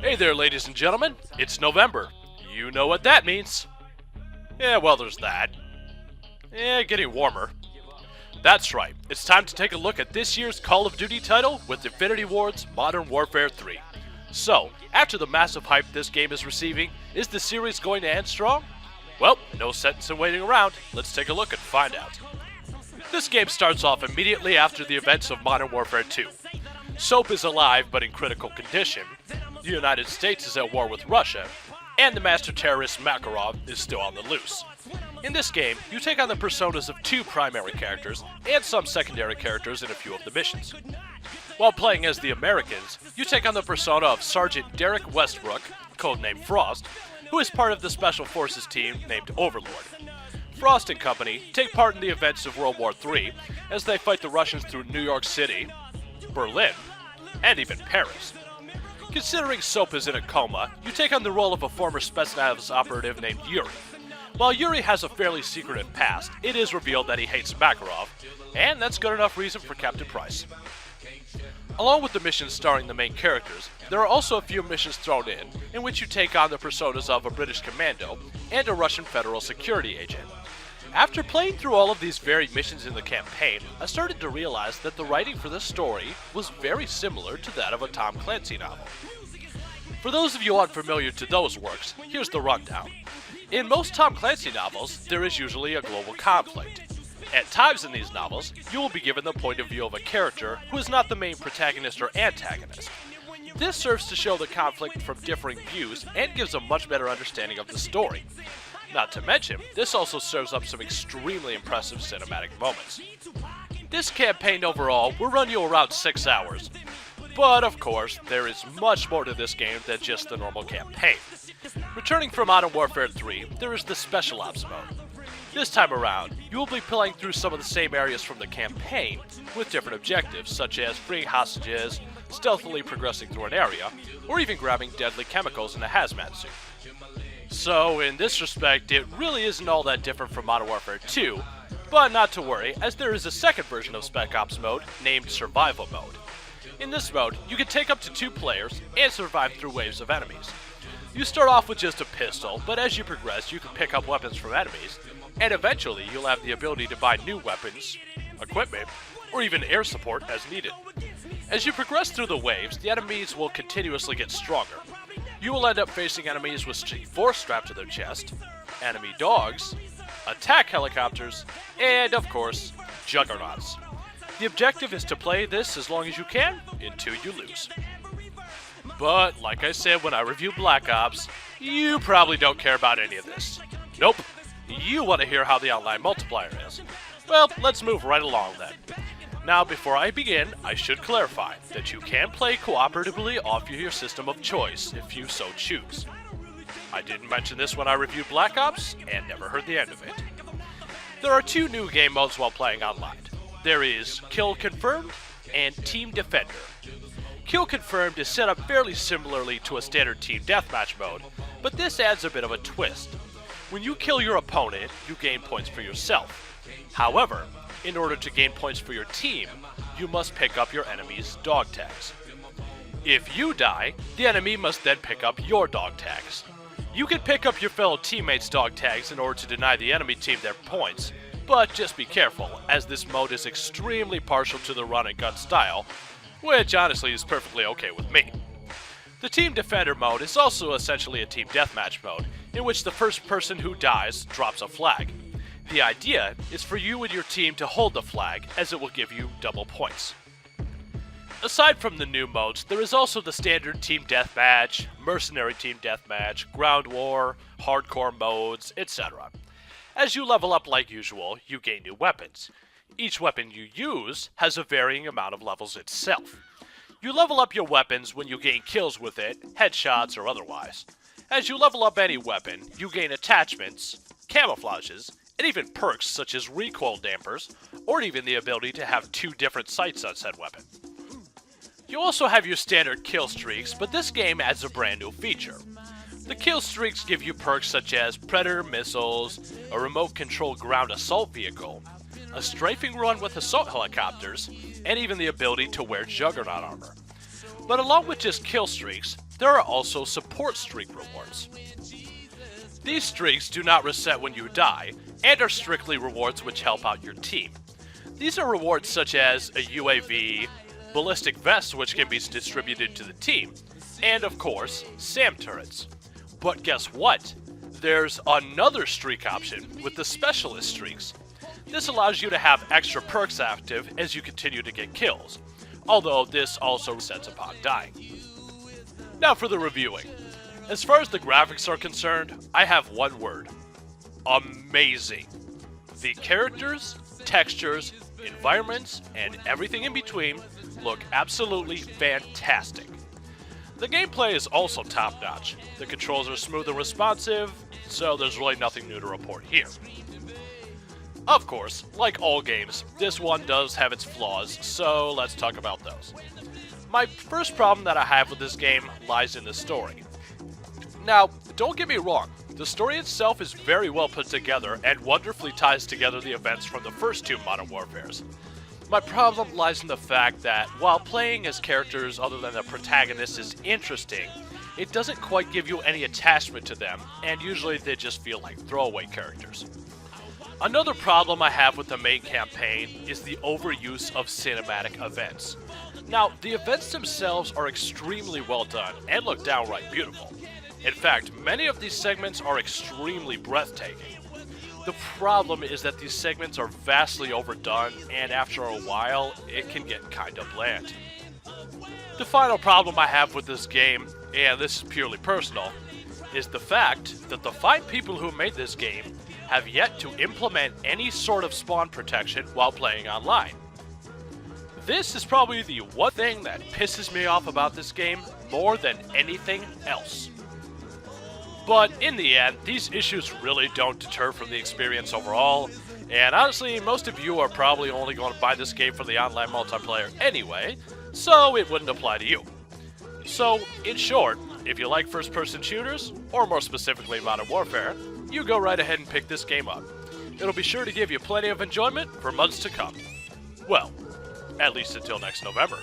Hey there, ladies and gentlemen. It's November. You know what that means. Yeah, well, there's that. Getting warmer. That's right. It's time to take a look at this year's Call of Duty title with Infinity Ward's Modern Warfare 3. So, after the massive hype this game is receiving, is the series going to end strong? Well, no sense in waiting around. Let's take a look and find out. This game starts off immediately after the events of Modern Warfare 2. SOAP is alive but in critical condition, the United States is at war with Russia, and the master terrorist Makarov is still on the loose. In this game, you take on the personas of two primary characters and some secondary characters in a few of the missions. While playing as the Americans, you take on the persona of Sergeant Derek Westbrook, codenamed Frost, who is part of the Special Forces team named Overlord. Frost and company take part in the events of World War III as they fight the Russians through New York City, Berlin, and even Paris. Considering SOAP is in a coma, you take on the role of a former Spetsnaz operative named Yuri. While Yuri has a fairly secretive past, it is revealed that he hates Makarov, and that's good enough reason for Captain Price. Along with the missions starring the main characters, there are also a few missions thrown in which you take on the personas of a British commando and a Russian federal security agent. After playing through all of these varied missions in the campaign, I started to realize that the writing for this story was very similar to that of a Tom Clancy novel. For those of you unfamiliar to those works, here's the rundown. In most Tom Clancy novels, there is usually a global conflict. At times in these novels, you will be given the point of view of a character who is not the main protagonist or antagonist. This serves to show the conflict from differing views and gives a much better understanding of the story. Not to mention, this also serves up some extremely impressive cinematic moments. This campaign overall will run you around 6 hours, but of course, there is much more to this game than just the normal campaign. Returning from Modern Warfare 3, there is the Special Ops mode. This time around, you will be playing through some of the same areas from the campaign, with different objectives such as freeing hostages, stealthily progressing through an area, or even grabbing deadly chemicals in a hazmat suit. So, in this respect, it really isn't all that different from Modern Warfare 2, but not to worry, as there is a second version of Spec Ops mode named Survival Mode. In this mode, you can take up to 2 players and survive through waves of enemies. You start off with just a pistol, but as you progress, you can pick up weapons from enemies, and eventually you'll have the ability to buy new weapons, equipment, or even air support as needed. As you progress through the waves, the enemies will continuously get stronger. You will end up facing enemies with C4 strapped to their chest, enemy dogs, attack helicopters, and of course, juggernauts. The objective is to play this as long as you can until you lose. But, like I said when I reviewed Black Ops, you probably don't care about any of this. Nope, you want to hear how the online multiplier is. Well, let's move right along then. Now, before I begin, I should clarify that you can play cooperatively off your system of choice if you so choose. I didn't mention this when I reviewed Black Ops, and never heard the end of it. There are 2 new game modes while playing online. There is Kill Confirmed and Team Defender. Kill Confirmed is set up fairly similarly to a standard team deathmatch mode, but this adds a bit of a twist. When you kill your opponent, you gain points for yourself. However, in order to gain points for your team, you must pick up your enemy's dog tags. If you die, the enemy must then pick up your dog tags. You can pick up your fellow teammates' dog tags in order to deny the enemy team their points, but just be careful, as this mode is extremely partial to the run and gun style, which honestly is perfectly okay with me. The Team Defender mode is also essentially a team deathmatch mode, in which the first person who dies drops a flag. The idea is for you and your team to hold the flag, as it will give you double points. Aside from the new modes, there is also the standard team deathmatch, mercenary team deathmatch, ground war, hardcore modes, etc. As you level up like usual, you gain new weapons. Each weapon you use has a varying amount of levels itself. You level up your weapons when you gain kills with it, headshots or otherwise. As you level up any weapon, you gain attachments, camouflages, and even perks such as recoil dampers, or even the ability to have 2 different sights on said weapon. You also have your standard kill streaks, but this game adds a brand new feature. The kill streaks give you perks such as Predator missiles, a remote-controlled ground assault vehicle, a strafing run with assault helicopters, and even the ability to wear Juggernaut armor. But along with just kill streaks, there are also support streak rewards. These streaks do not reset when you die, and are strictly rewards which help out your team. These are rewards such as a UAV, ballistic vests which can be distributed to the team, and of course, SAM turrets. But guess what? There's another streak option with the specialist streaks. This allows you to have extra perks active as you continue to get kills, although this also resets upon dying. Now for the reviewing. As far as the graphics are concerned, I have one word. Amazing. The characters, textures, environments, and everything in between look absolutely fantastic. The gameplay is also top-notch. The controls are smooth and responsive, so there's really nothing new to report here. Of course, like all games, this one does have its flaws, so let's talk about those. My first problem that I have with this game lies in the story. Now, don't get me wrong, the story itself is very well put together and wonderfully ties together the events from the first two Modern Warfares. My problem lies in the fact that, while playing as characters other than the protagonist is interesting, it doesn't quite give you any attachment to them, and usually they just feel like throwaway characters. Another problem I have with the main campaign is the overuse of cinematic events. Now, the events themselves are extremely well done and look downright beautiful. In fact, many of these segments are extremely breathtaking. The problem is that these segments are vastly overdone, and after a while, it can get kinda bland. The final problem I have with this game, and this is purely personal, is the fact that the 5 people who made this game have yet to implement any sort of spawn protection while playing online. This is probably the one thing that pisses me off about this game more than anything else. But in the end, these issues really don't deter from the experience overall, and honestly, most of you are probably only going to buy this game for the online multiplayer anyway, so it wouldn't apply to you. So, in short, if you like first-person shooters, or more specifically Modern Warfare, you go right ahead and pick this game up. It'll be sure to give you plenty of enjoyment for months to come. Well, at least until next November.